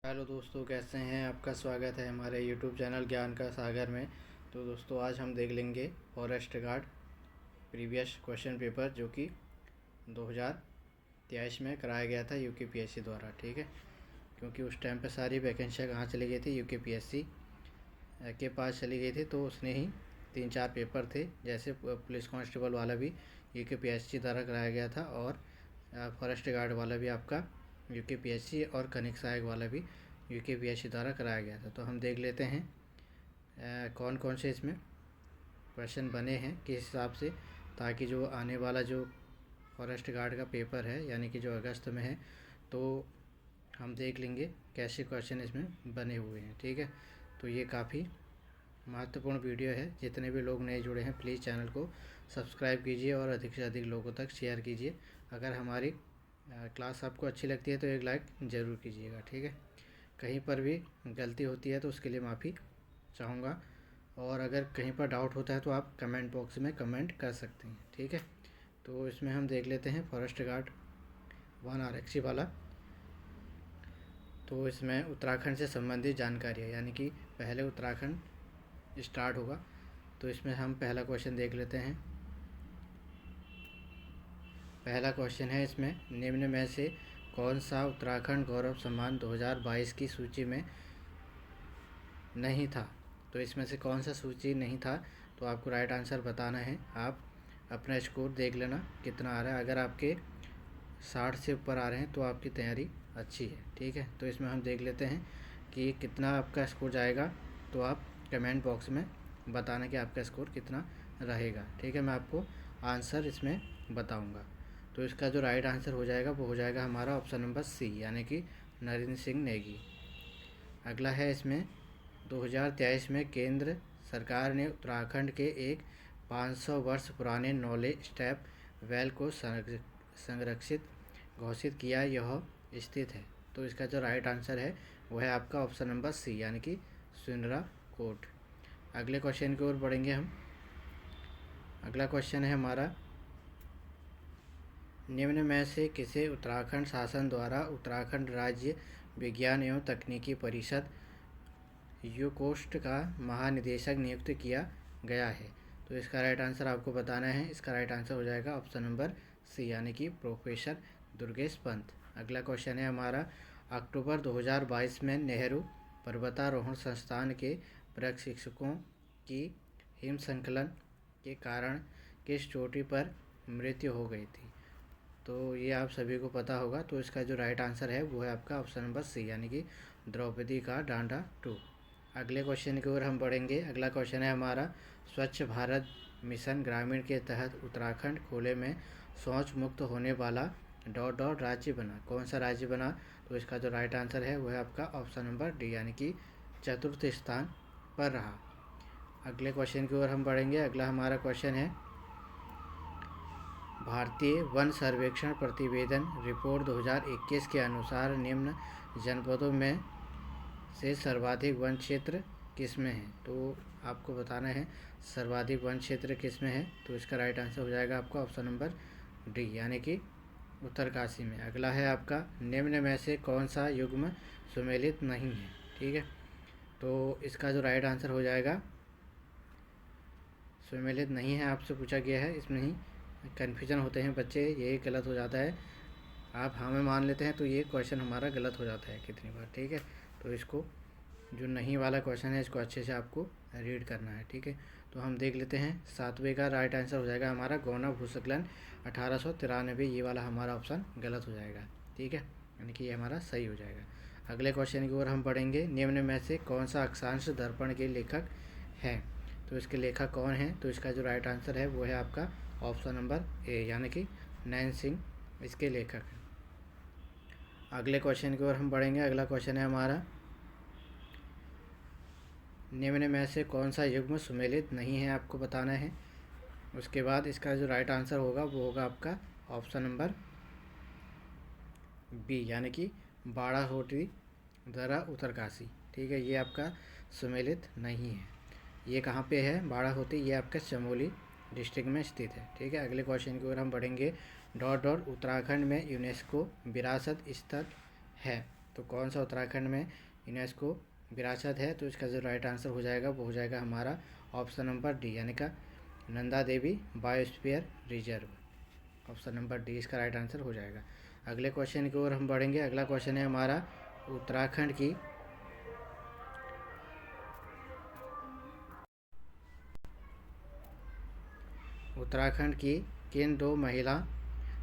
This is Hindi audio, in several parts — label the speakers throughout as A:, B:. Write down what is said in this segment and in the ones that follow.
A: हेलो दोस्तों, कैसे हैं? आपका स्वागत है हमारे यूट्यूब चैनल ज्ञान का सागर में। तो दोस्तों, आज हम देख लेंगे forest guard previous question paper जो कि 2023 में कराया गया था यूकेपीएससी द्वारा। ठीक है, क्योंकि उस टाइम पे सारी वैकेंसियाँ कहाँ चली गई थी, यूकेपीएससी के पास चली गई थी। तो उसने ही 3-4 पेपर थे, जैसे पुलिस कांस्टेबल वाला भी यूकेपीएससी द्वारा कराया गया था, और फॉरेस्ट गार्ड वाला भी आपका यूकेपीएससी, और खनिक सहायक वाला भी यूकेपीएससी द्वारा कराया गया था। तो हम देख लेते हैं कौन कौन से इसमें क्वेश्चन बने हैं किस हिसाब से, ताकि जो आने वाला जो फॉरेस्ट गार्ड का पेपर है, यानी कि जो अगस्त में है, तो हम देख लेंगे कैसे क्वेश्चन इसमें बने हुए हैं। ठीक है, तो ये काफ़ी महत्वपूर्ण वीडियो है। जितने भी लोग नए जुड़े हैं, प्लीज़ चैनल को सब्सक्राइब कीजिए और अधिक से अधिक लोगों तक शेयर कीजिए। अगर हमारी क्लास आपको अच्छी लगती है तो एक लाइक ज़रूर कीजिएगा। ठीक है, कहीं पर भी गलती होती है तो उसके लिए माफ़ी चाहूँगा, और अगर कहीं पर डाउट होता है तो आप कमेंट बॉक्स में कमेंट कर सकते हैं। ठीक है, तो इसमें हम देख लेते हैं फॉरेस्ट गार्ड 1 आरक्षी वाला। तो इसमें उत्तराखंड से संबंधित जानकारी है, यानी कि पहले उत्तराखंड स्टार्ट होगा। तो इसमें हम पहला क्वेश्चन देख लेते हैं। पहला क्वेश्चन है इसमें, निम्न में से कौन सा उत्तराखंड गौरव सम्मान 2022 की सूची में नहीं था? तो इसमें से कौन सा सूची नहीं था, तो आपको राइट आंसर बताना है। आप अपना स्कोर देख लेना कितना आ रहा है। अगर आपके 60 से ऊपर आ रहे हैं तो आपकी तैयारी अच्छी है। ठीक है, तो इसमें हम देख लेते हैं कि कितना आपका स्कोर जाएगा। तो आप कमेंट बॉक्स में बताना कि आपका स्कोर कितना रहेगा। ठीक है, मैं आपको आंसर इसमें बताऊंगा। तो इसका जो राइट आंसर हो जाएगा वो हो जाएगा हमारा ऑप्शन नंबर सी, यानी कि नरेंद्र सिंह नेगी। अगला है इसमें, 2023 में केंद्र सरकार ने उत्तराखंड के एक 500 वर्ष पुराने नौले स्टेप वेल को संरक्षित घोषित किया, यह स्थित है। तो इसका जो राइट आंसर है वो है आपका ऑप्शन नंबर सी, यानी कि सुनरा कोट। अगले क्वेश्चन की ओर बढ़ेंगे हम। अगला क्वेश्चन है हमारा, निम्न में से किसे उत्तराखंड शासन द्वारा उत्तराखंड राज्य विज्ञान एवं तकनीकी परिषद यूकोस्ट का महानिदेशक नियुक्त किया गया है? तो इसका राइट आंसर आपको बताना है। इसका राइट आंसर हो जाएगा ऑप्शन नंबर सी, यानी कि प्रोफेसर दुर्गेश पंत। अगला क्वेश्चन है हमारा, अक्टूबर 2022 में नेहरू पर्वतारोहण संस्थान के प्रशिक्षकों की हिमस्खलन के कारण किस चोटी पर मृत्यु हो गई थी? तो ये आप सभी को पता होगा। तो इसका जो राइट आंसर है वो है आपका ऑप्शन नंबर सी, यानी कि द्रौपदी का डांडा 2। अगले क्वेश्चन की ओर हम बढ़ेंगे। अगला क्वेश्चन है हमारा, स्वच्छ भारत मिशन ग्रामीण के तहत उत्तराखंड खुले में शौच मुक्त होने वाला डॉट डॉट राज्य बना। कौन सा राज्य बना? तो इसका जो राइट आंसर है वह है आपका ऑप्शन नंबर डी, यानी कि चतुर्थ स्थान पर रहा। अगले क्वेश्चन की ओर हम बढ़ेंगे। अगला हमारा क्वेश्चन है, भारतीय वन सर्वेक्षण प्रतिवेदन रिपोर्ट 2021 के अनुसार निम्न जनपदों में से सर्वाधिक वन क्षेत्र किसमें है? तो आपको बताना है सर्वाधिक वन क्षेत्र किसमें है। तो इसका राइट आंसर हो जाएगा आपका ऑप्शन नंबर डी, यानी कि उत्तरकाशी में। अगला है आपका, निम्न में से कौन सा युग्म सुमेलित नहीं है? ठीक है, तो इसका जो राइट आंसर हो जाएगा, सुमेलित नहीं है आपसे पूछा गया है। इसमें ही कन्फ्यूजन होते हैं बच्चे, यही गलत हो जाता है। आप हाँ में मान लेते हैं तो ये क्वेश्चन हमारा गलत हो जाता है कितनी बार। ठीक है, तो इसको जो नहीं वाला क्वेश्चन है इसको अच्छे से आपको रीड करना है। ठीक है, तो हम देख लेते हैं। 7वें का राइट आंसर हो जाएगा हमारा गौना भूस्खलन 1893। ये वाला हमारा ऑप्शन गलत हो जाएगा। ठीक है, यानी कि ये हमारा सही हो जाएगा। अगले क्वेश्चन की ओर हम पढ़ेंगे, निम्न में से कौन सा अक्षांश दर्पण के लेखक है? तो इसके लेखक कौन है? तो इसका जो राइट आंसर है वो है आपका ऑप्शन नंबर ए, यानी कि नैन सिंह इसके लेखक हैं। अगले क्वेश्चन की ओर हम बढ़ेंगे। अगला क्वेश्चन है हमारा, निम्न में से कौन सा युग्म सुमेलित नहीं है, आपको बताना है। उसके बाद इसका जो राइट आंसर होगा वो होगा आपका ऑप्शन नंबर बी, यानी कि बाड़ाहोटी दर्रा उत्तरकाशी। ठीक है, ये आपका सुमेलित नहीं है। ये कहाँ पे है बाड़ाहोती? ये आपका चमोली डिस्ट्रिक्ट में स्थित है। ठीक है, अगले क्वेश्चन की ओर हम बढ़ेंगे। डॉट डॉट उत्तराखंड में यूनेस्को विरासत स्थल है। तो कौन सा उत्तराखंड में यूनेस्को विरासत है, तो इसका जो राइट आंसर हो जाएगा वो हो जाएगा हमारा ऑप्शन नंबर डी, यानी का Nanda Devi biosphere reserve. Option number D इसका राइट आंसर हो जाएगा। अगले क्वेश्चन की ओर हम बढ़ेंगे। अगला क्वेश्चन है हमारा उत्तराखंड की किन दो महिला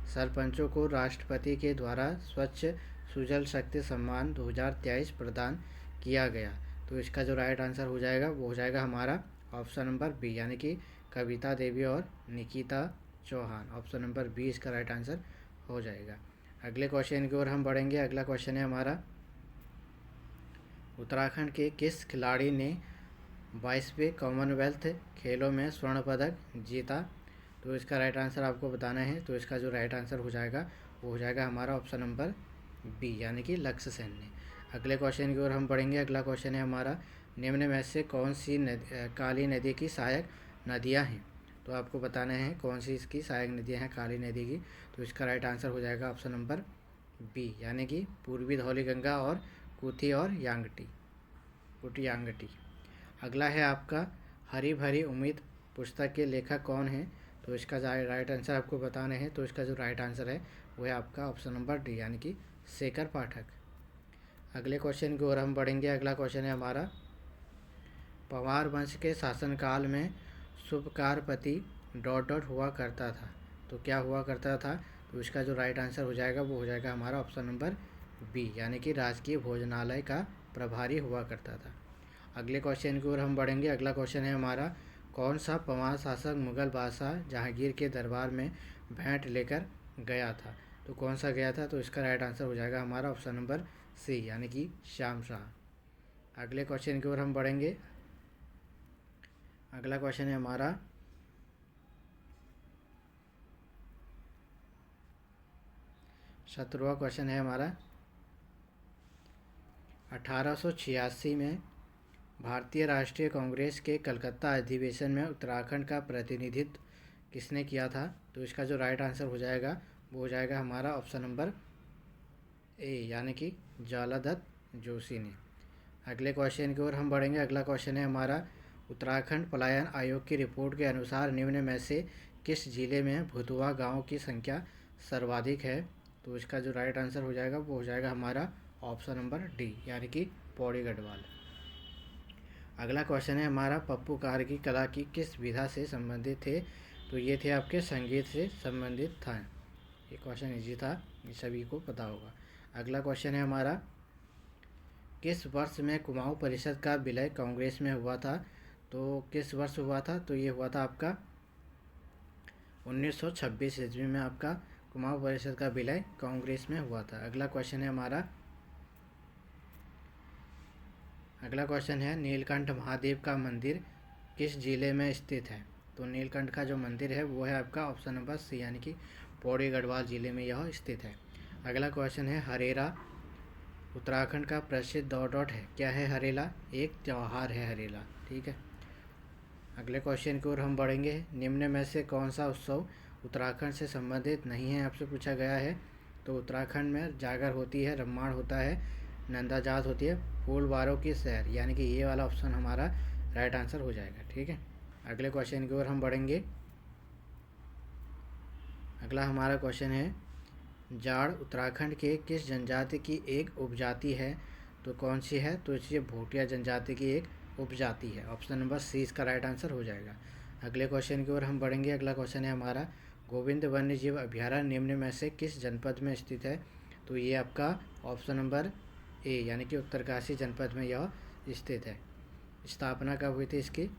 A: सरपंचों को राष्ट्रपति के द्वारा स्वच्छ सुजल शक्ति सम्मान 2023 प्रदान किया गया, तो इसका जो राइट आंसर हो जाएगा वो हो जाएगा हमारा ऑप्शन नंबर बी, यानी कि कविता देवी और Nikita Chauhan. Option number B इसका राइट आंसर हो जाएगा। अगले क्वेश्चन की ओर हम बढ़ेंगे। अगला क्वेश्चन है हमारा उत्तराखंड के किस खिलाड़ी ने 22वें कॉमनवेल्थ खेलों में स्वर्ण पदक जीता, तो इसका राइट आंसर आपको बताना है। तो इसका जो राइट आंसर हो जाएगा वो हो जाएगा हमारा ऑप्शन नंबर बी, यानी कि लक्ष्य सेन ने। अगले क्वेश्चन की ओर हम बढ़ेंगे। अगला क्वेश्चन है हमारा निम्न में से कौन सी काली नदी की सहायक नदियां हैं, तो आपको बताना है कौन सी इसकी सहायक नदियां हैं काली नदी की। तो इसका राइट आंसर हो जाएगा ऑप्शन नंबर बी, यानी कि पूर्वी धौलीगंगा और कुथी और यांगटी। अगला है आपका हरी भरी उम्मीद पुस्तक के लेखक कौन है, तो इसका राइट आंसर आपको बताना है। तो इसका जो राइट आंसर है वो है आपका ऑप्शन नंबर डी, यानी कि शेखर पाठक। अगले क्वेश्चन की ओर हम बढ़ेंगे। अगला क्वेश्चन है हमारा पंवार वंश के शासनकाल में शुभकारपति ... हुआ करता था, तो क्या हुआ करता था, तो इसका जो राइट आंसर हो जाएगा वो हो जाएगा हमारा ऑप्शन नंबर बी, यानी कि राजकीय भोजनालय का प्रभारी हुआ करता था। अगले क्वेश्चन की ओर हम बढ़ेंगे। अगला क्वेश्चन है हमारा कौन सा पंवार शासक मुगल बादशाह जहांगीर के दरबार में भेंट लेकर गया था, तो कौन सा गया था, तो इसका राइट आंसर हो जाएगा हमारा ऑप्शन नंबर सी, यानी कि श्याम शाह। अगले क्वेश्चन की ओर हम बढ़ेंगे। अगला क्वेश्चन है हमारा 17वां क्वेश्चन है हमारा 1886 में भारतीय राष्ट्रीय कांग्रेस के कलकत्ता अधिवेशन में उत्तराखंड का प्रतिनिधित्व किसने किया था, तो इसका जो राइट आंसर हो जाएगा वो हो जाएगा हमारा ऑप्शन नंबर ए, यानी कि ज्वालादत्त जोशी ने। अगले क्वेश्चन की ओर हम बढ़ेंगे। अगला क्वेश्चन है हमारा उत्तराखंड पलायन आयोग की रिपोर्ट के अनुसार निम्न में से किस जिले में भुतवा गाँव की संख्या सर्वाधिक है, तो इसका जो राइट आंसर हो जाएगा वो हो जाएगा हमारा ऑप्शन नंबर डी, यानी कि पौड़ी गढ़वाल। अगला क्वेश्चन है हमारा पप्पू कार की कला की किस विधा से संबंधित थे, तो ये थे आपके संगीत से संबंधित था। ये क्वेश्चन इजी था, ये सभी को पता होगा। अगला क्वेश्चन है हमारा किस वर्ष में कुमाऊं परिषद का विलय कांग्रेस में हुआ था, तो किस वर्ष हुआ था, तो ये हुआ था आपका 1926 ईस्वी में आपका कुमाऊं परिषद का विलय कांग्रेस में हुआ था। अगला क्वेश्चन है नीलकंठ महादेव का मंदिर किस जिले में स्थित है, तो नीलकंठ का जो मंदिर है वो है आपका ऑप्शन नंबर सी, यानी कि पौड़ी गढ़वाल जिले में यह स्थित है। अगला क्वेश्चन है हरेला उत्तराखंड का प्रसिद्ध है, क्या है हरेला, एक त्यौहार है हरेला, ठीक है। अगले क्वेश्चन की ओर हम बढ़ेंगे। निम्न में से कौन सा उत्सव उत्तराखंड से संबंधित नहीं है, आपसे पूछा गया है। तो उत्तराखंड में जागर होती है, रम्माण होता है, नंदा जात होती है, फूलवारों की सैर, यानी कि ये वाला ऑप्शन हमारा राइट आंसर हो जाएगा, ठीक है। अगले क्वेश्चन की ओर हम बढ़ेंगे। अगला हमारा क्वेश्चन है जाड़ उत्तराखंड के किस जनजाति की एक उपजाति है, तो कौन सी है, तो इसलिए भोटिया जनजाति की एक उपजाति है। ऑप्शन नंबर सी इसका राइट आंसर हो जाएगा। अगले क्वेश्चन की ओर हम बढ़ेंगे। अगला क्वेश्चन है हमारा गोविंद वन्य जीव अभ्यारण्य निम्न में से किस जनपद में स्थित है, तो ये आपका ऑप्शन नंबर ए, यानी कि उत्तरकाशी जनपद में यह स्थित है। स्थापना कब हुई थी इसकी,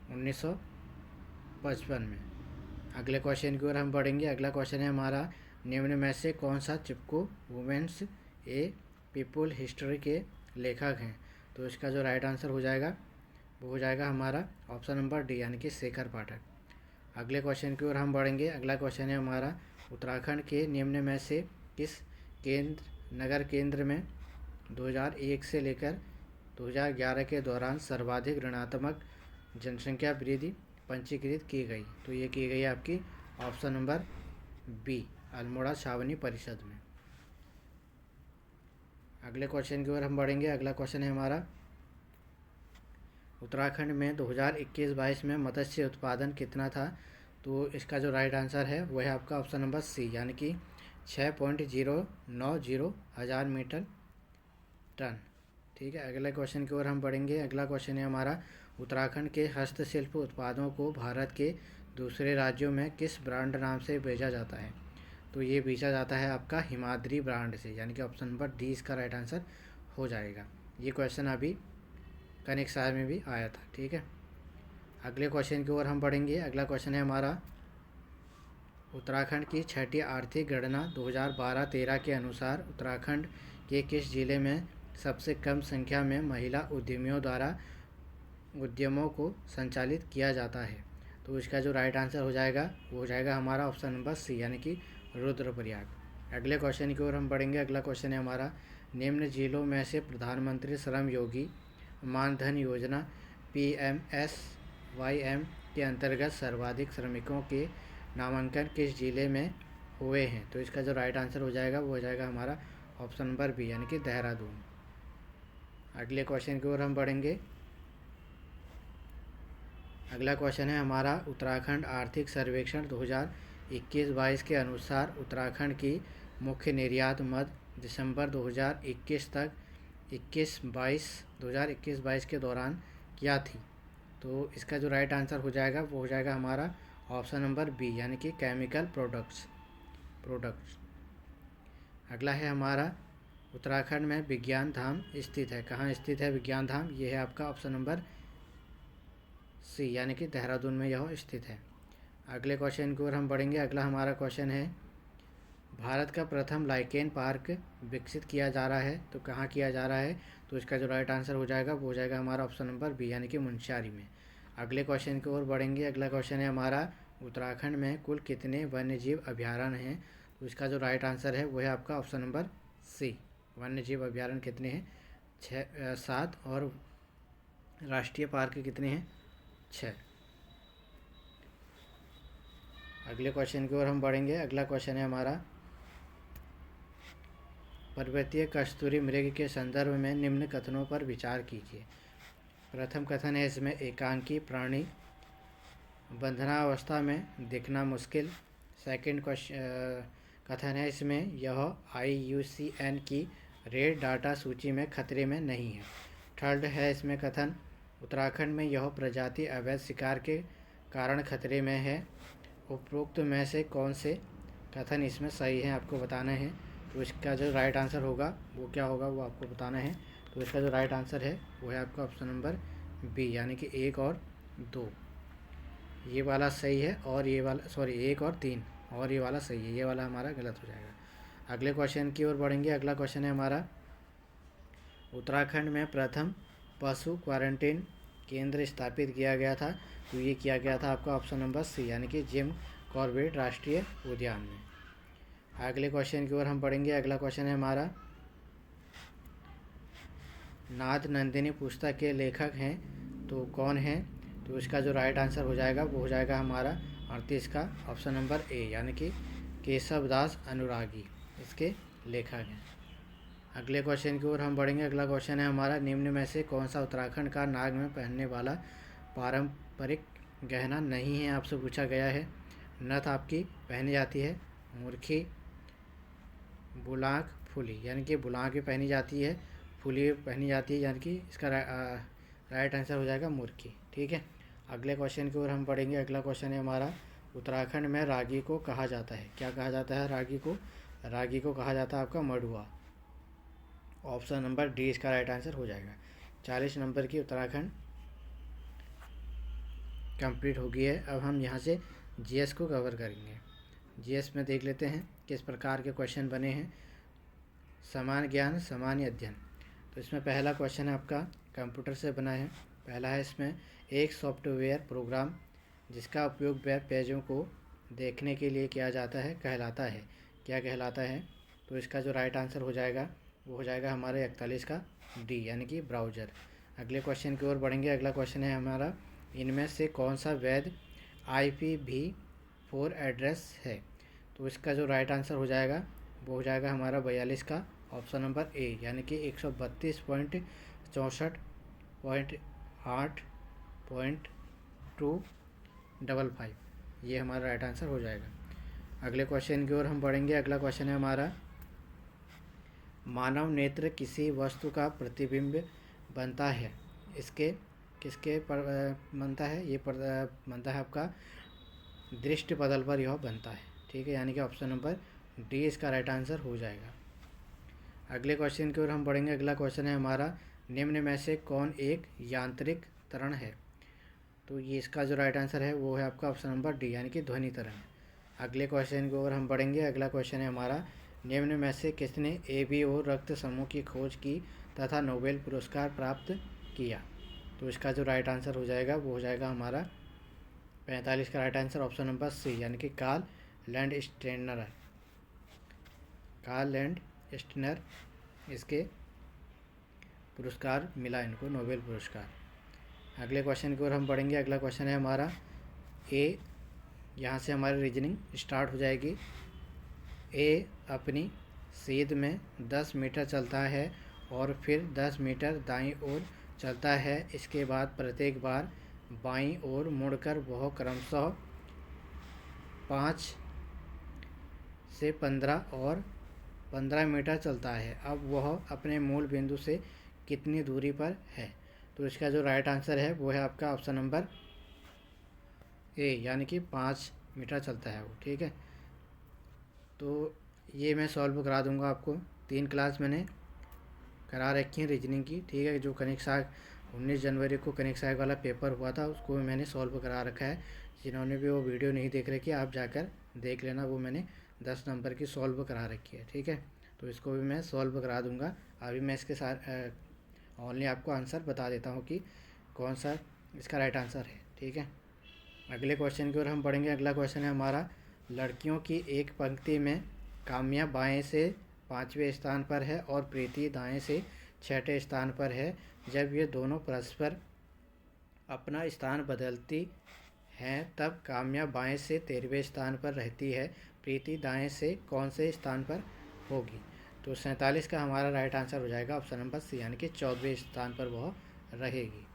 A: 1955 में। अगले क्वेश्चन की ओर हम बढ़ेंगे। अगला क्वेश्चन है हमारा निम्न में से कौन सा चिपको वुमेन्स ए पीपुल हिस्ट्री के लेखक हैं, तो इसका जो राइट आंसर हो जाएगा वो हो जाएगा हमारा ऑप्शन नंबर डी, यानी कि शेखर पाठक। अगले क्वेश्चन की ओर हम बढ़ेंगे। अगला क्वेश्चन है हमारा उत्तराखंड के निम्न में से किस नगर केंद्र में 2001 से लेकर 2011 के दौरान सर्वाधिक ऋणात्मक जनसंख्या वृद्धि पंजीकृत की गई, तो ये की गई आपकी ऑप्शन नंबर बी, अल्मोड़ा छावनी परिषद में। अगले क्वेश्चन की ओर हम बढ़ेंगे। अगला क्वेश्चन है हमारा, उत्तराखंड में 2021-22 में मत्स्य उत्पादन कितना था? तो इसका जो राइट आंसर है वो है आपका ऑप्शन नंबर सी, यानी कि 6.090 हज़ार मीटर टन। ठीक है, अगले क्वेश्चन की ओर हम बढ़ेंगे। अगला क्वेश्चन है हमारा, उत्तराखंड के हस्तशिल्प उत्पादों को भारत के दूसरे राज्यों में किस ब्रांड नाम से बेचा जाता है? तो ये बेचा जाता है आपका हिमाद्री ब्रांड से, यानी कि ऑप्शन नंबर डी इसका राइट आंसर हो जाएगा। ये क्वेश्चन अभी कनिक सार में भी आया था। ठीक है, अगले क्वेश्चन की ओर हम बढ़ेंगे। अगला क्वेश्चन है हमारा, उत्तराखंड की छठी आर्थिक गणना 2012-13 के अनुसार उत्तराखंड के किस जिले में सबसे कम संख्या में महिला उद्यमियों द्वारा उद्यमों को संचालित किया जाता है? तो इसका जो राइट आंसर हो जाएगा वो हो जाएगा हमारा ऑप्शन नंबर सी, यानी कि रुद्रप्रयाग। अगले क्वेश्चन की ओर हम बढ़ेंगे। अगला क्वेश्चन है हमारा, निम्न जिलों में से प्रधानमंत्री श्रम योगी मानधन योजना PMSYM के अंतर्गत सर्वाधिक श्रमिकों के नामांकन किस जिले में हुए हैं? तो इसका जो राइट आंसर हो जाएगा वो हो जाएगा हमारा ऑप्शन नंबर बी, यानी कि देहरादून। अगले क्वेश्चन की ओर हम बढ़ेंगे। अगला क्वेश्चन है हमारा, उत्तराखंड आर्थिक सर्वेक्षण 2021-22 के अनुसार उत्तराखंड की मुख्य निर्यात मद दिसंबर 2021 तक 2021-22 के दौरान क्या थी? तो इसका जो राइट आंसर हो जाएगा वो हो जाएगा हमारा ऑप्शन नंबर बी, यानी कि केमिकल प्रोडक्ट्स। अगला है हमारा, उत्तराखंड में विज्ञान धाम स्थित है। कहाँ स्थित है विज्ञान धाम? ये है आपका ऑप्शन नंबर सी, यानी कि देहरादून में यह स्थित है। अगले क्वेश्चन की ओर हम बढ़ेंगे। अगला हमारा क्वेश्चन है, भारत का प्रथम लाइकेन पार्क विकसित किया जा रहा है, तो कहाँ किया जा रहा है? तो इसका जो राइट आंसर हो जाएगा वो हो जाएगा हमारा ऑप्शन नंबर बी, यानी कि मुनस्यारी में। अगले क्वेश्चन की ओर बढ़ेंगे। अगला क्वेश्चन है हमारा, उत्तराखंड में कुल कितने वन्यजीव अभयारण्य हैं? तो इसका जो राइट आंसर है वो है आपका ऑप्शन नंबर सी, वन्यजीव अभयारण्य कितने हैं? 7, और राष्ट्रीय पार्क कितने हैं? 6। अगले क्वेश्चन की ओर हम बढ़ेंगे। अगला क्वेश्चन है हमारा, पर्वतीय कस्तूरी मृग के संदर्भ में निम्न कथनों पर विचार कीजिए। प्रथम कथन है इसमें, एकांकी प्राणी बंधनावस्था में दिखना मुश्किल। सेकंड कथन है इसमें, यह IUCN की रेड डाटा सूची में खतरे में नहीं है। थर्ड है इसमें कथन, उत्तराखंड में यह प्रजाति अवैध शिकार के कारण खतरे में है। उपरोक्त में से कौन से कथन इसमें सही है आपको बताना है। तो इसका जो राइट आंसर होगा वो क्या होगा वो आपको बताना है। तो इसका जो राइट आंसर है वो है आपका ऑप्शन नंबर बी, यानी कि 1 और 2। ये वाला सही है और ये वाला 1 और 3 और ये वाला सही है, ये वाला हमारा गलत हो जाएगा। अगले क्वेश्चन की ओर बढ़ेंगे। अगला क्वेश्चन है हमारा, उत्तराखंड में प्रथम पशु क्वारंटीन केंद्र स्थापित किया गया था, तो ये किया गया था आपका ऑप्शन नंबर सी, यानी कि जिम कॉर्बेट राष्ट्रीय उद्यान में। अगले क्वेश्चन की ओर हम बढ़ेंगे। अगला क्वेश्चन है हमारा, नाद नंदिनी पुस्तक के लेखक हैं तो कौन हैं? तो इसका जो राइट आंसर हो जाएगा वो हो जाएगा हमारा 38 का ऑप्शन नंबर ए, यानी कि केशव दास अनुरागी इसके लेखक हैं। अगले क्वेश्चन की ओर हम बढ़ेंगे। अगला क्वेश्चन है हमारा, निम्न में से कौन सा उत्तराखंड का नाग में पहनने वाला पारंपरिक गहना नहीं है? आपसे पूछा गया है। नथ आपकी पहनी जाती है, मुर्खी, बुलाक, फुली, यानी कि बुलाक भी पहनी जाती है, फुली पहनी जाती है, यानी कि इसका राइट आंसर हो जाएगा मुर्खी। ठीक है, अगले क्वेश्चन की ओर हम बढ़ेंगे। अगला क्वेश्चन है हमारा, उत्तराखंड में रागी को कहा जाता है, क्या कहा जाता है रागी को? रागी को कहा जाता है आपका मड़ुआ। ऑप्शन नंबर डी इसका राइट आंसर हो जाएगा। 40 नंबर की उत्तराखंड कंप्लीट हो गई है। अब हम यहाँ से जीएस को कवर करेंगे। जीएस में देख लेते हैं किस प्रकार के क्वेश्चन बने हैं। समान ज्ञान सामान्य अध्ययन, तो इसमें पहला क्वेश्चन है आपका कंप्यूटर से बना है। पहला है इसमें, एक सॉफ्टवेयर प्रोग्राम जिसका उपयोग वेब पेजों को देखने के लिए किया जाता है कहलाता है, क्या कहलाता है? तो इसका जो राइट आंसर हो जाएगा वो हो जाएगा हमारे 41 का डी, यानी कि ब्राउज़र। अगले क्वेश्चन की ओर बढ़ेंगे। अगला क्वेश्चन है हमारा, इनमें से कौन सा वैध IPv4 एड्रेस है? तो इसका जो राइट आंसर हो जाएगा वो हो जाएगा हमारा 42 का ऑप्शन नंबर ए यानी कि 132.64.8.255 ये हमारा राइट आंसर हो जाएगा। अगले क्वेश्चन की ओर हम बढ़ेंगे। अगला क्वेश्चन है हमारा, मानव नेत्र किसी वस्तु का प्रतिबिंब बनता है, इसके किसके पर बनता है? ये बनता है आपका दृष्टि पटल पर यह बनता है, ठीक है, यानी कि ऑप्शन नंबर डी इसका राइट आंसर हो जाएगा। अगले क्वेश्चन की ओर हम बढ़ेंगे। अगला क्वेश्चन है हमारा, निम्न में से कौन एक यांत्रिक त्वरण है? तो ये इसका जो राइट आंसर है वो है आपका ऑप्शन नंबर डी यानी कि ध्वनि त्वरण। अगले क्वेश्चन की ओर हम बढ़ेंगे। अगला क्वेश्चन है हमारा, निम्न में से किसने ABO रक्त समूह की खोज की तथा नोबेल पुरस्कार प्राप्त किया? तो इसका जो राइट आंसर हो जाएगा वो हो जाएगा हमारा 45 का right answer option number C यानी कि कार्ल लैंडस्टेनर। कार्ल लैंडस्टेनर इसके पुरस्कार मिला इनको, नोबेल पुरस्कार। अगले क्वेश्चन की ओर हम बढ़ेंगे। अगला क्वेश्चन है हमारा, ए यहाँ से हमारी रीजनिंग स्टार्ट हो जाएगी। ए अपनी सीध में 10 मीटर चलता है और फिर 10 मीटर दाईं ओर चलता है। इसके बाद प्रत्येक बार बाईं ओर मुड़कर वह क्रमशः 5 से 15 और 15 मीटर चलता है। अब वह अपने मूल बिंदु से कितनी दूरी पर है? तो इसका जो राइट आंसर है वो है आपका ऑप्शन नंबर ए यानी कि 5 मीटर चलता है वो, ठीक है। तो ये मैं सॉल्व करा दूंगा आपको। 3 क्लास मैंने करा रखी है रीजनिंग की, ठीक है। जो कनिक साग 19 जनवरी को कनिक साग वाला पेपर हुआ था उसको मैंने सॉल्व करा रखा है। जिन्होंने भी वो वीडियो नहीं देख रखी आप जाकर देख लेना, वो मैंने 10 नंबर की सॉल्व करा रखी है, ठीक है। तो इसको भी मैं सॉल्व करा दूंगा। अभी मैं इसके साथ ओनली आपको आंसर बता देता हूँ कि कौन सा इसका राइट आंसर है, ठीक है। अगले क्वेश्चन की ओर हम बढ़ेंगे। अगला क्वेश्चन है हमारा, लड़कियों की एक पंक्ति में काम्या बाएं से 5वें स्थान पर है और प्रीति दाएं से 6ठे स्थान पर है। जब ये दोनों परस्पर अपना स्थान बदलती हैं तब काम्या बाएं से 13वें स्थान पर रहती है, प्रीति दाएं से कौन से स्थान पर होगी? तो 47 का हमारा राइट आंसर हो जाएगा ऑप्शन नंबर सी यानी कि 14वें स्थान पर वह रहेगी।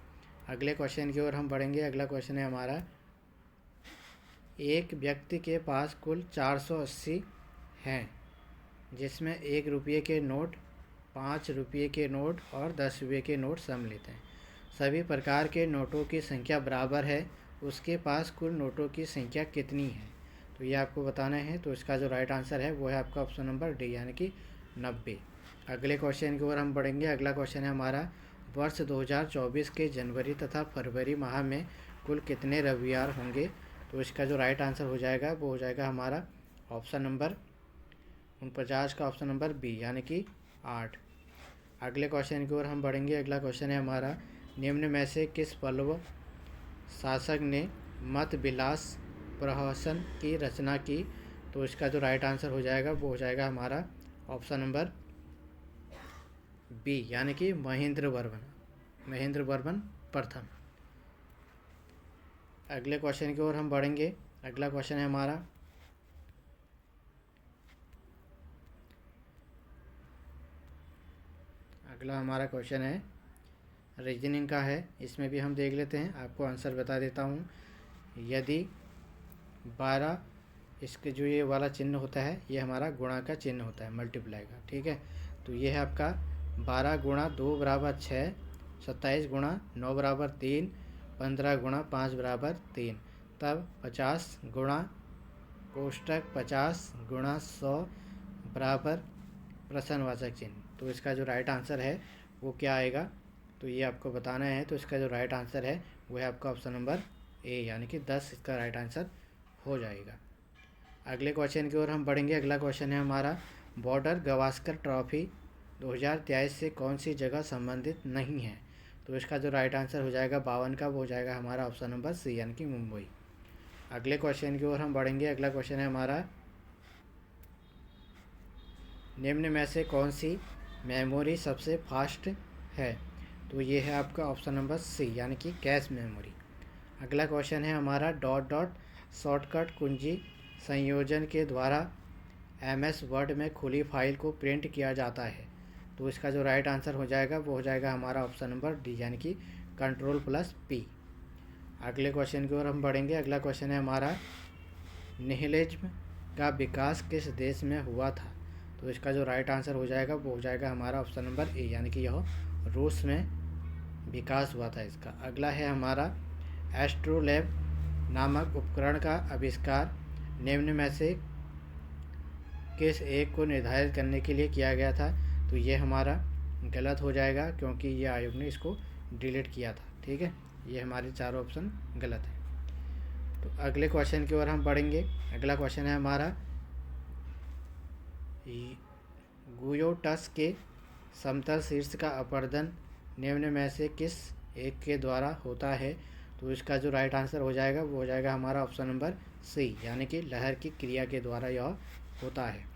A: अगले क्वेश्चन की ओर हम बढ़ेंगे। अगला क्वेश्चन है हमारा, एक व्यक्ति के पास कुल 480 हैं जिसमें 1 रुपये के नोट, 5 रुपये के नोट और 10 रुपये के नोट सम्मिलित हैं। सभी प्रकार के नोटों की संख्या बराबर है, उसके पास कुल नोटों की संख्या कितनी है? तो ये आपको बताना है। तो इसका जो राइट आंसर है वो है आपका ऑप्शन नंबर डी यानी कि 90। अगले क्वेश्चन की ओर हम बढ़ेंगे। अगला क्वेश्चन है हमारा, वर्ष 2024 के जनवरी तथा फरवरी माह में कुल कितने रविवार होंगे? तो इसका जो राइट आंसर हो जाएगा वो हो जाएगा हमारा ऑप्शन नंबर 49 का ऑप्शन नंबर बी यानी कि 8। अगले क्वेश्चन की ओर हम बढ़ेंगे। अगला क्वेश्चन है हमारा, निम्न में से किस पल्लव शासक ने मत विलास प्रहसन की रचना की? तो इसका जो राइट आंसर हो जाएगा वो हो जाएगा हमारा ऑप्शन नंबर बी यानी कि महेंद्र वर्मन प्रथम। अगले क्वेश्चन की ओर हम बढ़ेंगे। अगला क्वेश्चन है हमारा, अगला हमारा क्वेश्चन है रीजनिंग का है, इसमें भी हम देख लेते हैं। आपको आंसर बता देता हूँ। यदि 12 इसके जो ये वाला चिन्ह होता है ये हमारा गुणा का चिन्ह होता है, मल्टीप्लाई का, ठीक है। तो ये है आपका 12 गुणा 2 बराबर 6, 27 गुणा 9 बराबर 3, 15 गुणा 5 बराबर 3, तब 50 गुणा कोष्टक 50 गुणा 100 बराबर प्रश्नवाचक चिन्ह। तो इसका जो राइट आंसर है वो क्या आएगा? तो ये आपको बताना है। तो इसका जो राइट आंसर है वो है आपका ऑप्शन नंबर ए यानी कि 10 इसका राइट आंसर हो जाएगा। अगले क्वेश्चन की ओर हम बढ़ेंगे। अगला क्वेश्चन है हमारा, बॉर्डर गावस्कर ट्रॉफी 2023 से कौन सी जगह संबंधित नहीं है? तो इसका जो राइट आंसर हो जाएगा 52 का, वो हो जाएगा हमारा ऑप्शन नंबर सी यानी कि मुंबई। अगले क्वेश्चन की ओर हम बढ़ेंगे। अगला क्वेश्चन है हमारा, निम्न में से कौन सी मेमोरी सबसे फास्ट है? तो ये है आपका ऑप्शन नंबर सी यानी कि कैश मेमोरी। अगला क्वेश्चन है हमारा, डॉट डॉट शॉर्टकट कुंजी संयोजन के द्वारा MS वर्ड में खुली फाइल को प्रिंट किया जाता है। तो इसका जो राइट आंसर हो जाएगा वो हो जाएगा हमारा ऑप्शन नंबर डी, यानी कि कंट्रोल प्लस पी। अगले क्वेश्चन की ओर हम बढ़ेंगे। अगला क्वेश्चन है हमारा, निहिलिज्म का विकास किस देश में हुआ था? तो इसका जो राइट आंसर हो जाएगा वो हो जाएगा हमारा ऑप्शन नंबर ए, यानी कि यह रूस में विकास हुआ था इसका। अगला है हमारा, एस्ट्रोलैब नामक उपकरण का आविष्कार निम्न में से किस एक को निर्धारित करने के लिए किया गया था? तो ये हमारा गलत हो जाएगा, क्योंकि ये आयोग ने इसको डिलीट किया था। ठीक है, ये हमारे चारों ऑप्शन गलत है। तो अगले क्वेश्चन की ओर हम बढ़ेंगे। अगला क्वेश्चन है हमारा, गुयोटस के समतल शीर्ष का अपर्दन निम्न में से किस एक के द्वारा होता है? तो इसका जो राइट आंसर हो जाएगा वो हो जाएगा हमारा ऑप्शन नंबर सी, यानी कि लहर की क्रिया के द्वारा यह होता है।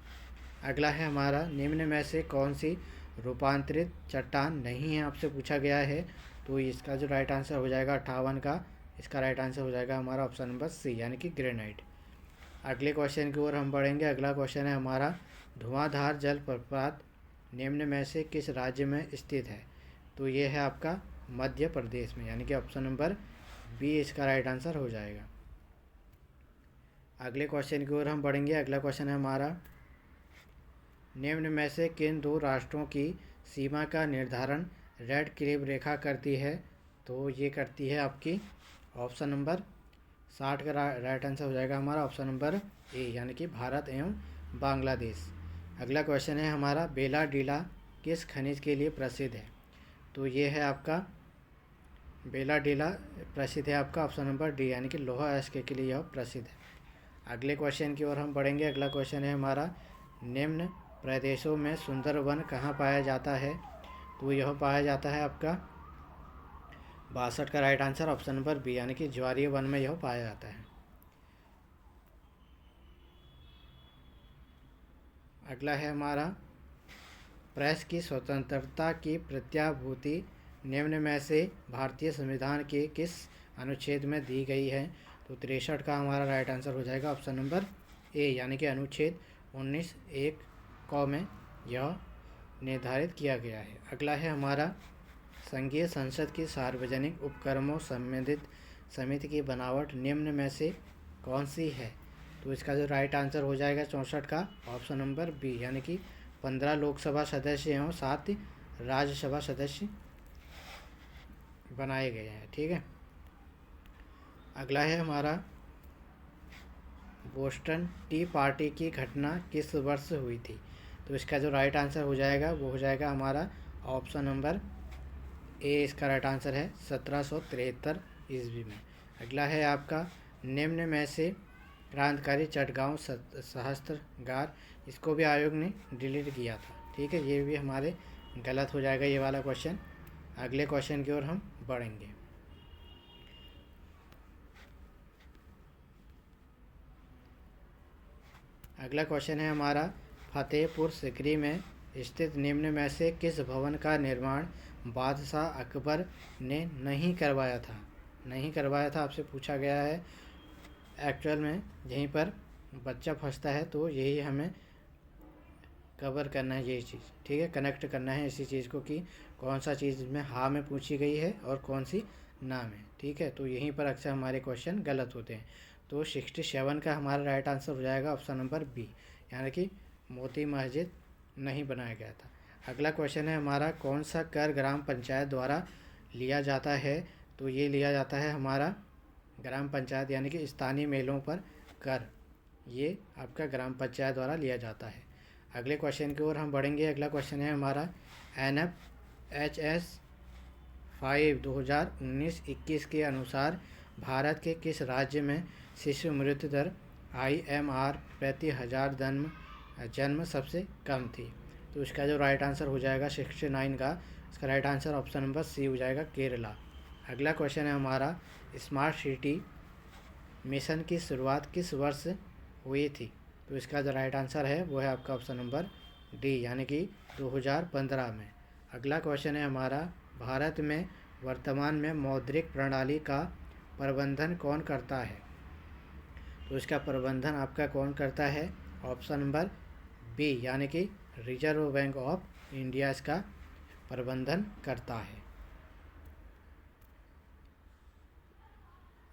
A: अगला है हमारा, निम्न में से कौन सी रूपांतरित चट्टान नहीं है, आपसे पूछा गया है। तो इसका जो राइट आंसर हो जाएगा 58 का, इसका राइट आंसर हो जाएगा हमारा ऑप्शन नंबर सी, यानी कि ग्रेनाइट। अगले क्वेश्चन की ओर हम बढ़ेंगे। अगला क्वेश्चन है हमारा, धुआंधार जलप्रपात निम्न में से किस राज्य में स्थित है? तो ये है आपका मध्य प्रदेश में, यानी कि ऑप्शन नंबर बी इसका राइट आंसर हो जाएगा। अगले क्वेश्चन की ओर हम बढ़ेंगे। अगला क्वेश्चन है हमारा, निम्न में से किन दो राष्ट्रों की सीमा का निर्धारण रेड क्लिफ रेखा करती है? तो ये करती है आपकी ऑप्शन नंबर 60 का राइट आंसर हो जाएगा हमारा ऑप्शन नंबर ए, यानी कि भारत एवं बांग्लादेश। अगला क्वेश्चन है हमारा, बेला डीला किस खनिज के लिए प्रसिद्ध है? तो ये है आपका बेला डीला प्रसिद्ध है आपका ऑप्शन नंबर डी, यानी कि लोहा अयस्क के लिए यह प्रसिद्ध है। अगले क्वेश्चन की ओर हम बढ़ेंगे। अगला क्वेश्चन है हमारा, निम्न प्रदेशों में सुंदर वन कहाँ पाया जाता है? तो यह पाया जाता है आपका 62 का right answer option number B, यानी कि ज्वारीय वन में यह पाया जाता है। अगला है हमारा, प्रेस की स्वतंत्रता की प्रत्याभूति निम्न में से भारतीय संविधान के किस अनुच्छेद में दी गई है? तो 63 का हमारा राइट आंसर हो जाएगा ऑप्शन नंबर ए, यानी कि अनुच्छेद 19(1) क में यह निर्धारित किया गया है। अगला है हमारा, संघीय संसद की सार्वजनिक उपक्रमों संबंधित समिति की बनावट निम्न में से कौन सी है? तो इसका जो राइट आंसर हो जाएगा 64 का ऑप्शन नंबर बी, यानी कि 15 लोकसभा सदस्य एवं 7 राज्यसभा सदस्य बनाए गए हैं। ठीक है, अगला है हमारा, बोस्टन टी पार्टी की घटना किस वर्ष हुई थी? तो इसका जो राइट आंसर हो जाएगा वो हो जाएगा हमारा ऑप्शन नंबर ए, इसका राइट आंसर है 1773 ईस्वी में। अगला है आपका, निम्न में से क्रांतिकारी चटगांव सहस्त्रागार, इसको भी आयोग ने डिलीट किया था। ठीक है, ये भी हमारे गलत हो जाएगा ये वाला क्वेश्चन। अगले क्वेश्चन की ओर हम बढ़ेंगे। अगला क्वेश्चन है हमारा, फतेहपुर सिकरी में स्थित निम्न में से किस भवन का निर्माण बादशाह अकबर ने नहीं करवाया था? नहीं करवाया था आपसे पूछा गया है। एक्चुअल में यहीं पर बच्चा फंसता है, तो यही हमें कवर करना है, यही चीज़। ठीक है, कनेक्ट करना है इसी चीज़ को कि कौन सा चीज़ में हाँ में पूछी गई है और कौन सी ना में। ठीक है, तो यहीं पर अक्सर हमारे क्वेश्चन गलत होते हैं। तो 67 का हमारा राइट आंसर हो जाएगा ऑप्शन नंबर बी, यानी कि मोती मस्जिद नहीं बनाया गया था। अगला क्वेश्चन है हमारा, कौन सा कर ग्राम पंचायत द्वारा लिया जाता है? तो ये लिया जाता है हमारा ग्राम पंचायत, यानी कि स्थानीय मेलों पर कर, ये आपका ग्राम पंचायत द्वारा लिया जाता है। अगले क्वेश्चन की ओर हम बढ़ेंगे। अगला क्वेश्चन है हमारा, NFHS 5 2019-21 के अनुसार भारत के किस राज्य में शिशु मृत्यु दर IMR प्रति 1000 जन्म सबसे कम थी? तो इसका जो राइट आंसर हो जाएगा 69 का, इसका right answer option number C हो जाएगा, केरला। अगला क्वेश्चन है हमारा, स्मार्ट सिटी मिशन की शुरुआत किस वर्ष हुई थी? तो इसका जो राइट आंसर है वो है आपका ऑप्शन नंबर डी, यानी कि 2015 में। अगला क्वेश्चन है हमारा, भारत में वर्तमान में मौद्रिक प्रणाली का प्रबंधन कौन करता है? तो इसका प्रबंधन आपका कौन करता है? ऑप्शन नंबर बी, यानी कि रिजर्व बैंक ऑफ इंडिया इसका प्रबंधन करता है।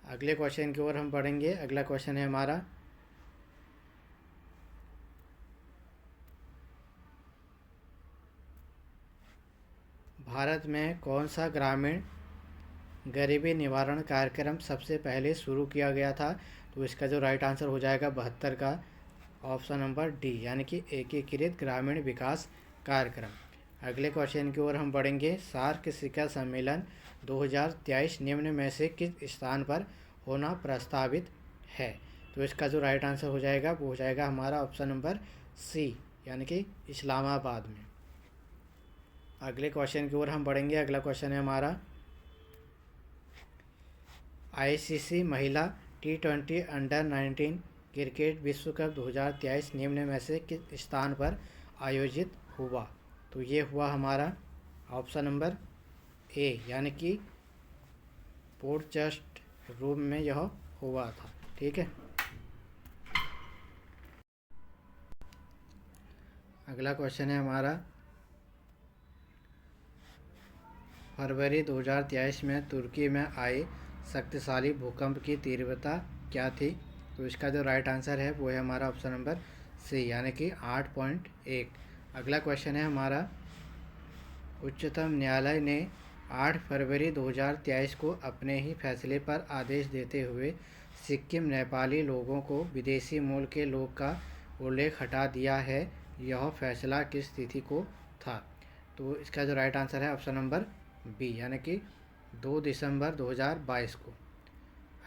A: अगले क्वेश्चन की ओर हम बढ़ेंगे। अगला क्वेश्चन है हमारा, भारत में कौन सा ग्रामीण गरीबी निवारण कार्यक्रम सबसे पहले शुरू किया गया था? तो इसका जो राइट आंसर हो जाएगा 72 का ऑप्शन नंबर डी, यानी कि एकीकृत ग्रामीण विकास कार्यक्रम। अगले क्वेश्चन की ओर हम बढ़ेंगे। सार्क शिखर सम्मेलन 2023 निम्न में से किस स्थान पर होना प्रस्तावित है? तो इसका जो राइट आंसर हो जाएगा वो हो जाएगा हमारा ऑप्शन नंबर सी, यानी कि इस्लामाबाद में। अगले क्वेश्चन की ओर हम बढ़ेंगे। अगला क्वेश्चन है हमारा, आईसीसी महिला T20 अंडर-19 क्रिकेट विश्व कप 2023 निम्न में से किस स्थान पर आयोजित हुआ? तो ये हुआ हमारा ऑप्शन नंबर ए, यानी कि पोर्टचेस्ट रूम में यह हुआ था। ठीक है। अगला क्वेश्चन है हमारा, फरवरी 2023 में तुर्की में आए शक्तिशाली भूकंप की तीव्रता क्या थी? तो इसका जो राइट आंसर है वो है हमारा ऑप्शन नंबर सी, यानी कि 8.1। अगला क्वेश्चन है हमारा, उच्चतम न्यायालय ने 8 फरवरी 2023 को अपने ही फैसले पर आदेश देते हुए सिक्किम नेपाली लोगों को विदेशी मूल के लोग का उल्लेख हटा दिया है। यह फैसला किस तिथि को था? तो इसका जो राइट आंसर है ऑप्शन नंबर बी, यानी कि 2 दिसंबर 2022 को।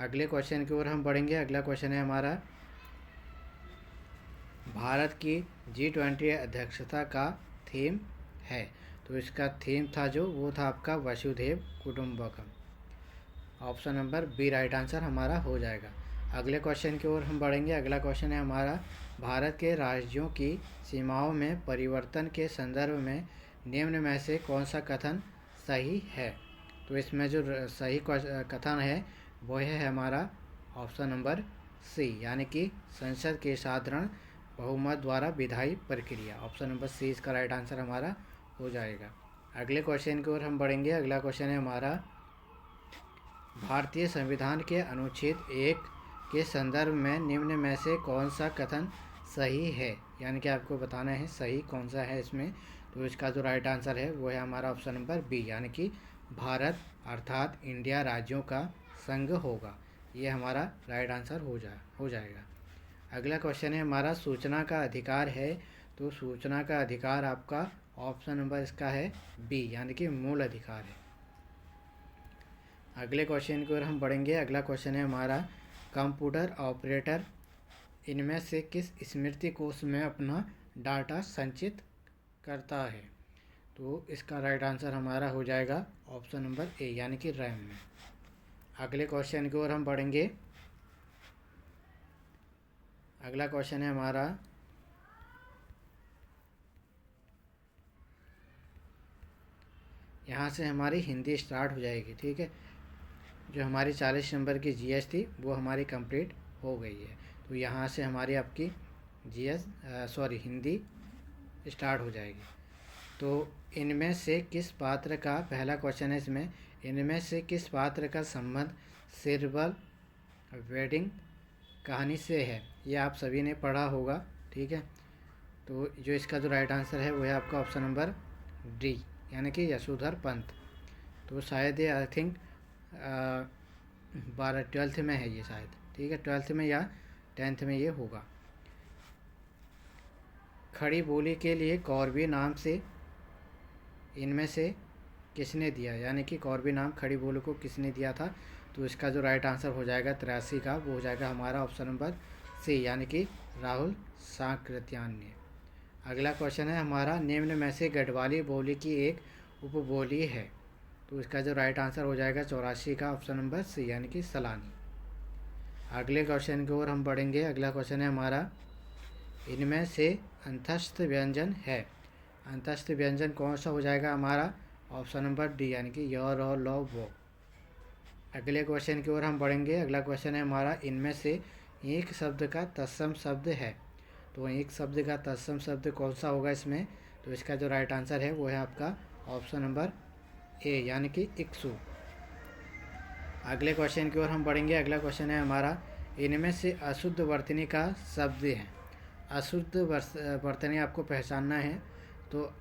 A: अगले क्वेश्चन की ओर हम बढ़ेंगे। अगला क्वेश्चन है हमारा, भारत की G20 अध्यक्षता का थीम है? तो इसका थीम था जो वो था आपका वसुधैव कुटुंबकम। Option number B right answer हमारा हो जाएगा। अगले क्वेश्चन की ओर हम बढ़ेंगे। अगला क्वेश्चन है हमारा, भारत के राज्यों की सीमाओं में परिवर्तन के संदर्भ में निम्न में से कौन सा कथन सही है? तो इसमें जो सही कथन है वो है हमारा ऑप्शन नंबर सी, यानी कि संसद के साधारण बहुमत द्वारा विधायी प्रक्रिया। ऑप्शन नंबर सी इसका राइट आंसर हमारा हो जाएगा। अगले क्वेश्चन की ओर हम बढ़ेंगे। अगला क्वेश्चन है हमारा, भारतीय संविधान के अनुच्छेद 1 के संदर्भ में निम्न में से कौन सा कथन सही है? यानी कि आपको बताना है सही कौन सा है इसमें। तो इसका जो राइट आंसर है वो है हमारा ऑप्शन नंबर बी, यानी कि भारत अर्थात इंडिया राज्यों का संघ होगा। ये हमारा राइट आंसर हो जाएगा। अगला क्वेश्चन है हमारा, सूचना का अधिकार है? तो सूचना का अधिकार आपका ऑप्शन नंबर इसका है बी, यानी कि मूल अधिकार है। अगले क्वेश्चन की ओर हम बढ़ेंगे। अगला क्वेश्चन है हमारा, कंप्यूटर ऑपरेटर इनमें से किस स्मृति कोश में अपना डाटा संचित करता है? तो इसका राइट आंसर हमारा हो जाएगा ऑप्शन नंबर ए, यानी कि रैम में। अगले क्वेश्चन की ओर हम बढ़ेंगे। अगला क्वेश्चन है हमारा, यहाँ से हमारी हिंदी स्टार्ट हो जाएगी। ठीक है। जो हमारी 40 नंबर की जीएस थी वो हमारी कंप्लीट हो गई है। तो यहाँ से हमारी आपकी हिंदी स्टार्ट हो जाएगी। तो इनमें से किस पात्र का, पहला क्वेश्चन है इसमें, इनमें से किस पात्र का संबंध सिरबल वेडिंग कहानी से है? ये आप सभी ने पढ़ा होगा। ठीक है। तो जो इसका जो राइट आंसर है वो है आपका ऑप्शन नंबर डी, यानी कि यशोधर पंत। तो शायद ये आई थिंक 12th में है ये शायद। ठीक है, 12th में या 10th में ये होगा। खड़ी बोली के लिए कौरवी नाम से इनमें से किसने दिया? यानी कि कौरवी नाम खड़ी बोली को किसने दिया था? तो इसका जो राइट आंसर हो जाएगा 83 का, वो हो जाएगा हमारा ऑप्शन नंबर सी, यानी कि राहुल सांकृत्यान ने। अगला क्वेश्चन है हमारा, निम्न में से गढ़वाली बोली की एक उपबोली है? तो इसका जो राइट आंसर हो जाएगा 84 का ऑप्शन नंबर सी, यानी कि सलानी। अगले क्वेश्चन की ओर हम बढ़ेंगे। अगला क्वेश्चन है हमारा, इनमें से अंतस्थ व्यंजन है? अंतस्थ व्यंजन कौन सा हो जाएगा हमारा? ऑप्शन नंबर डी, यानी कि य, र, ल, वो। अगले क्वेश्चन की ओर हम बढ़ेंगे। अगला क्वेश्चन है हमारा, इनमें से एक शब्द का तत्सम शब्द है? तो एक शब्द का तत्सम शब्द कौन सा होगा इसमें? तो इसका जो राइट आंसर है वो है आपका ऑप्शन नंबर ए यानी कि इक्सु। अगले क्वेश्चन की ओर हम बढ़ेंगे। अगला क्वेश्चन है हमारा, इनमें से अशुद्ध वर्तनी का शब्द है। अशुद्ध वर्तनी आपको पहचानना है, तो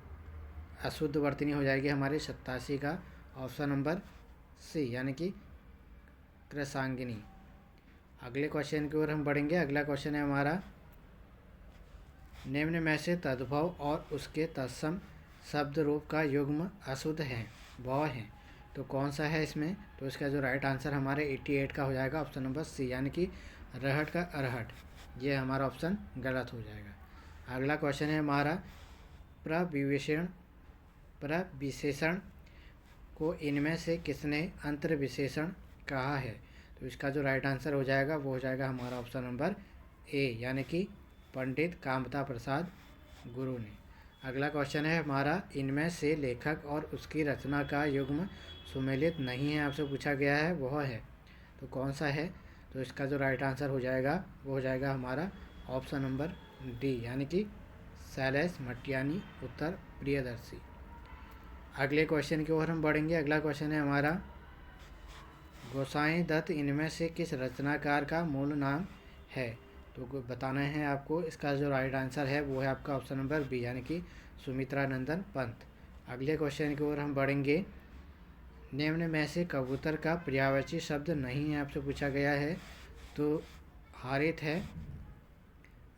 A: अशुद्ध वर्तनी हो जाएगी हमारी 87 का ऑप्शन नंबर सी यानी कि कृशांगिनी। अगले क्वेश्चन की ओर हम बढ़ेंगे। अगला क्वेश्चन है हमारा, निम्न में से तद्भव और उसके तत्सम शब्द रूप का युग्म अशुद्ध है वह है, तो कौन सा है इसमें? तो इसका जो राइट आंसर हमारे 88 का हो जाएगा ऑप्शन नंबर सी यानी कि रहट का अरहट। ये हमारा ऑप्शन गलत हो जाएगा। अगला क्वेश्चन है हमारा, प्रविशेषण को इनमें से किसने अंतर्विशेषण कहा है? तो इसका जो राइट आंसर हो जाएगा वो हो जाएगा हमारा ऑप्शन नंबर ए यानी कि पंडित कामता प्रसाद गुरु ने। अगला क्वेश्चन है हमारा, इनमें से लेखक और उसकी रचना का युग्म सुमेलित नहीं है आपसे पूछा गया है, वह है, तो कौन सा है? तो इसका जो राइट आंसर हो जाएगा वो हो जाएगा हमारा ऑप्शन नंबर डी यानी कि शैलेश मटियानी उत्तर प्रियदर्शी। अगले क्वेश्चन की ओर हम बढ़ेंगे। अगला क्वेश्चन है हमारा, गोसाई दत्त इनमें से किस रचनाकार का मूल नाम है? तो बताना है आपको। इसका जो राइट आंसर है वो है आपका ऑप्शन नंबर बी यानी कि सुमित्रानंदन पंत। अगले क्वेश्चन की ओर हम बढ़ेंगे। निम्न में से कबूतर का पर्यायवाची शब्द नहीं है आपसे पूछा गया है, तो हारित है,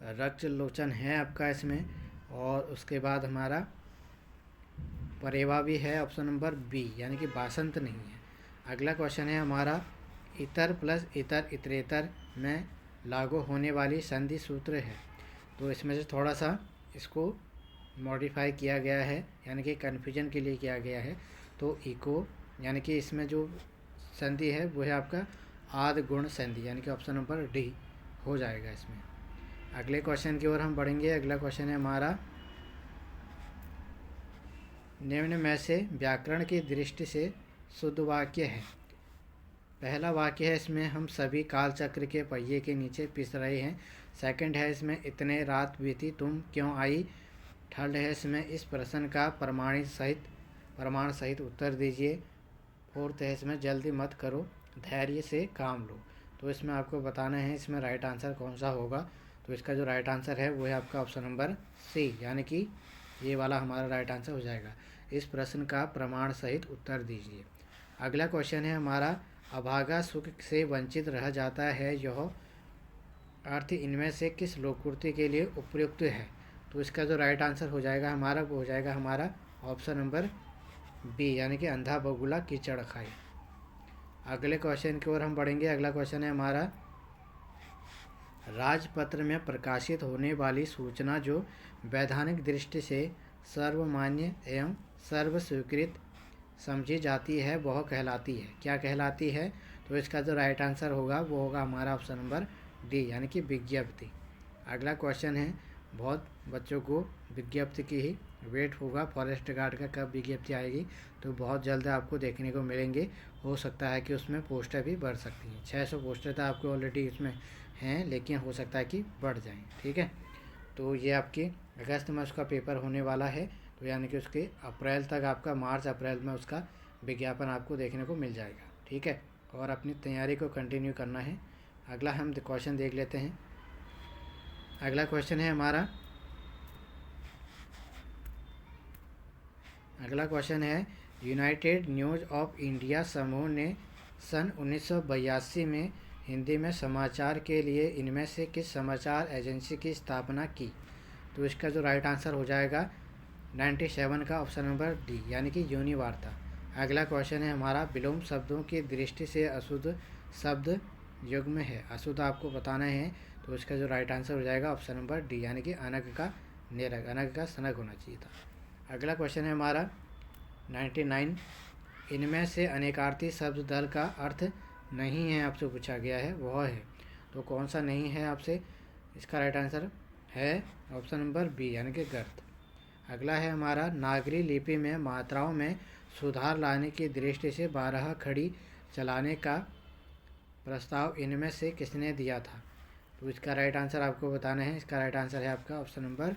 A: रक्तलोचन है आपका इसमें, और उसके बाद हमारा परेवा भी है ऑप्शन नंबर बी यानी कि बासंत नहीं है। अगला क्वेश्चन है हमारा, इतर प्लस इतर इतरेतर में लागू होने वाली संधि सूत्र है, तो इसमें से थोड़ा सा इसको मॉडिफाई किया गया है यानी कि कन्फ्यूजन के लिए किया गया है। तो इको यानी कि इसमें जो संधि है वो है आपका आदि गुण संधि यानी कि ऑप्शन नंबर डी हो जाएगा इसमें। अगले क्वेश्चन की ओर हम बढ़ेंगे। अगला क्वेश्चन है हमारा, निम्न में से व्याकरण की दृष्टि से शुद्ध वाक्य है। पहला वाक्य है इसमें, हम सभी कालचक्र के पहिए के नीचे पिस रहे हैं। सेकंड है इसमें, इतने रात बीती तुम क्यों आई। थर्ड है इसमें, इस प्रश्न का प्रमाण सहित उत्तर दीजिए। फोर्थ है इसमें, जल्दी मत करो, धैर्य से काम लो। तो इसमें आपको बताना है इसमें राइट आंसर कौन सा होगा। तो इसका जो राइट आंसर है वो है आपका ऑप्शन नंबर सी यानी कि ये वाला हमारा राइट आंसर हो जाएगा। इस प्रश्न का प्रमाण सहित उत्तर दीजिए। अगला क्वेश्चन है हमारा, अभागा सुख से वंचित रह जाता है, यह अर्थ इनमें से किस लोकोक्ति के लिए उपयुक्त है? तो इसका जो राइट आंसर हो जाएगा हमारा वो हो जाएगा हमारा ऑप्शन नंबर बी यानी कि अंधा बगुला कीचड़ खाए। अगले क्वेश्चन की ओर हम बढ़ेंगे। अगला क्वेश्चन है हमारा, राजपत्र में प्रकाशित होने वाली सूचना जो वैधानिक दृष्टि से सर्वमान्य एवं सर्व स्वीकृत समझी जाती है वह कहलाती है, क्या कहलाती है? तो इसका जो राइट आंसर होगा वो होगा हमारा ऑप्शन नंबर डी यानी कि विज्ञप्ति। अगला क्वेश्चन है, बहुत बच्चों को विज्ञप्ति की ही वेट होगा, फॉरेस्ट गार्ड का कब विज्ञप्ति आएगी, तो बहुत जल्द आपको देखने को मिलेंगे। हो सकता है कि उसमें पोस्टर भी बढ़ सकती हैं। 600 पोस्टर तो आपके ऑलरेडी इसमें हैं, लेकिन हो सकता है कि बढ़ जाएं। ठीक है, तो ये आपकी अगस्त में उसका पेपर होने वाला है, तो यानी कि उसके अप्रैल तक आपका मार्च अप्रैल में उसका विज्ञापन आपको देखने को मिल जाएगा। ठीक है, और अपनी तैयारी को कंटिन्यू करना है। अगला हम क्वेश्चन देख लेते हैं। अगला क्वेश्चन है हमारा, अगला क्वेश्चन है, यूनाइटेड न्यूज़ ऑफ इंडिया समूह ने सन 1982 में हिंदी में समाचार के लिए इनमें से किस समाचार एजेंसी की स्थापना की? तो इसका जो राइट आंसर हो जाएगा 97 का ऑप्शन नंबर डी यानी कि यूनिवार्ता। अगला क्वेश्चन है हमारा, विलोम शब्दों की दृष्टि से अशुद्ध शब्द युग्म है, अशुद्ध आपको बताना है। तो इसका जो राइट आंसर हो जाएगा ऑप्शन नंबर डी यानी कि अनग का निरग, अनग का सनग होना चाहिए था। अगला क्वेश्चन है हमारा 99, इनमें से अनेकार्थी शब्द दल का अर्थ नहीं है आपसे पूछा गया है, वह है, तो कौन सा नहीं है आपसे? इसका राइट आंसर है ऑप्शन नंबर बी यानी कि गर्त। अगला है हमारा, नागरी लिपि में मात्राओं में सुधार लाने की दृष्टि से 12 खड़ी चलाने का प्रस्ताव इनमें से किसने दिया था? तो इसका राइट आंसर आपको बताना है। इसका राइट आंसर है आपका ऑप्शन नंबर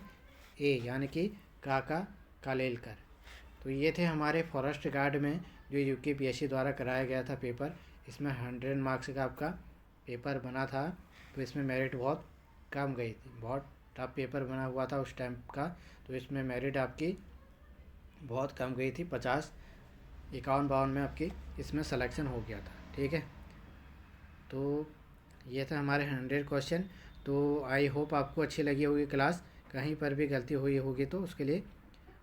A: ए यानी कि काका कालेलकर। तो ये थे हमारे फॉरेस्ट गार्ड में जो यूकेपीएससी द्वारा कराया गया था पेपर। इसमें 100 मार्क्स का आपका पेपर बना था, तो इसमें मेरिट बहुत कम गई थी, बहुत टफ पेपर बना हुआ था उस टाइम का, तो इसमें मेरिट आपकी बहुत कम गई थी। 50 51 52 में आपकी इसमें सिलेक्शन हो गया था, ठीक है। तो ये था हमारे 100 क्वेश्चन। तो आई होप आपको अच्छी लगी होगी क्लास। कहीं पर भी गलती हुई होगी तो उसके लिए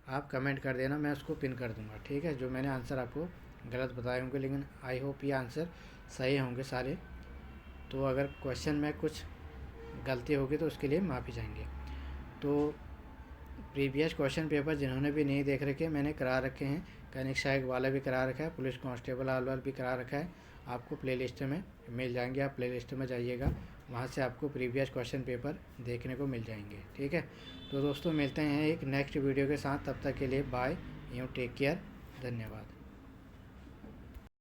A: आप कमेंट कर देना, मैं उसको पिन कर दूंगा, ठीक है। जो मैंने आंसर आपको गलत बताए होंगे, लेकिन आई होप ये आंसर सही होंगे सारे। तो अगर क्वेश्चन में कुछ गलती होगी तो उसके लिए माफ़ी चाहेंगे। तो प्रीवियस क्वेश्चन पेपर जिन्होंने भी नहीं देख रखे मैंने करा रखे हैं, कनिक सहायक वाला भी करा रखा है, पुलिस कांस्टेबल वाला भी करा रखा है, आपको प्लेलिस्ट में मिल जाएंगे। आप प्लेलिस्ट में जाइएगा, वहाँ से आपको प्रीवियस क्वेश्चन पेपर देखने को मिल जाएंगे, ठीक है। तो दोस्तों मिलते हैं एक नेक्स्ट वीडियो के साथ, तब तक के लिए बाय, यू टेक केयर, धन्यवाद।